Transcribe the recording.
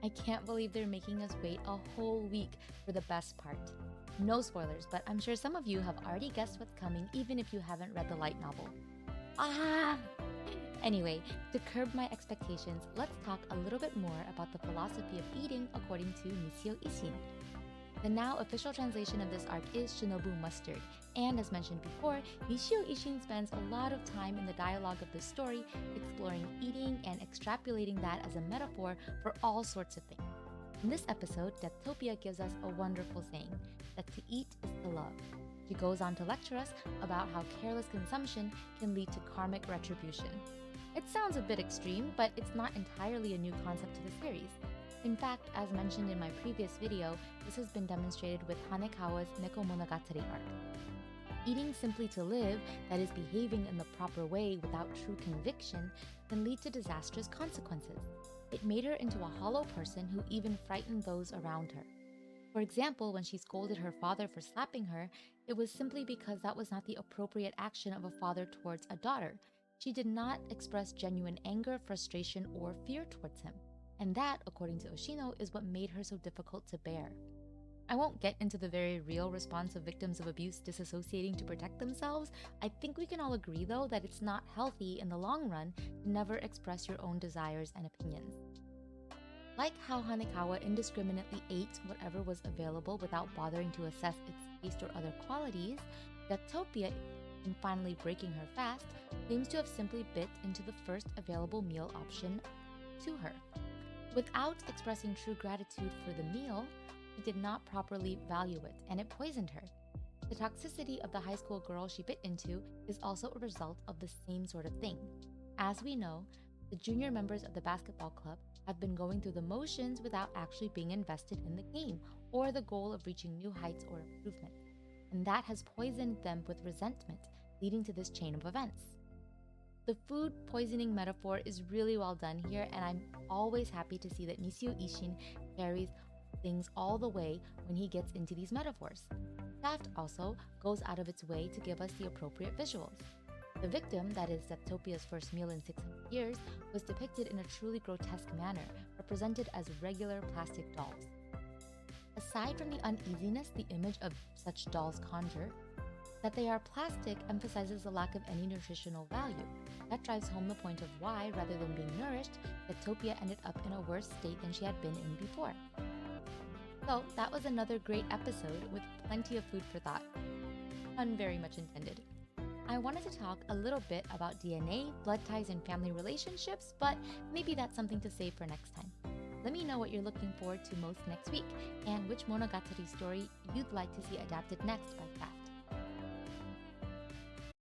I can't believe they're making us wait a whole week for the best part. No spoilers, but I'm sure some of you have already guessed what's coming even if you haven't read the light novel. Ah! Anyway, to curb my expectations, let's talk a little bit more about the philosophy of eating according to Nishio Ishin. The now official translation of this arc is Shinobu Mustard, and as mentioned before, Nishio Ishin spends a lot of time in the dialogue of the story exploring eating and extrapolating that as a metaphor for all sorts of things. In this episode, Deathtopia gives us a wonderful saying, that to eat is to love. She goes on to lecture us about how careless consumption can lead to karmic retribution. It sounds a bit extreme, but it's not entirely a new concept to the series. In fact, as mentioned in my previous video, this has been demonstrated with Hanekawa's Neko Monogatari arc. Eating simply to live, that is behaving in the proper way without true conviction, can lead to disastrous consequences. It made her into a hollow person who even frightened those around her. For example, when she scolded her father for slapping her, it was simply because that was not the appropriate action of a father towards a daughter. She did not express genuine anger, frustration, or fear towards him. And that, according to Oshino, is what made her so difficult to bear. I won't get into the very real response of victims of abuse disassociating to protect themselves. I think we can all agree, though, that it's not healthy in the long run to never express your own desires and opinions. Like how Hanekawa indiscriminately ate whatever was available without bothering to assess its taste or other qualities, Deathtopia, in finally breaking her fast, claims to have simply bit into the first available meal option to her. Without expressing true gratitude for the meal, she did not properly value it, and it poisoned her. The toxicity of the high school girl she bit into is also a result of the same sort of thing. As we know, the junior members of the basketball club have been going through the motions without actually being invested in the game or the goal of reaching new heights or improvement. And that has poisoned them with resentment, leading to this chain of events. The food poisoning metaphor is really well done here, and I'm always happy to see that Nishio Ishin carries things all the way when he gets into these metaphors. Shaft also goes out of its way to give us the appropriate visuals. The victim, that is Deathtopia's first meal in 600 years, was depicted in a truly grotesque manner, represented as regular plastic dolls. Aside from the uneasiness the image of such dolls conjure, that they are plastic emphasizes the lack of any nutritional value. That drives home the point of why, rather than being nourished, Deathtopia ended up in a worse state than she had been in before. So that was another great episode with plenty of food for thought. Pun very much intended. I wanted to talk a little bit about DNA, blood ties, and family relationships, but maybe that's something to save for next time. Let me know what you're looking forward to most next week, and which Monogatari story you'd like to see adapted next by Craft.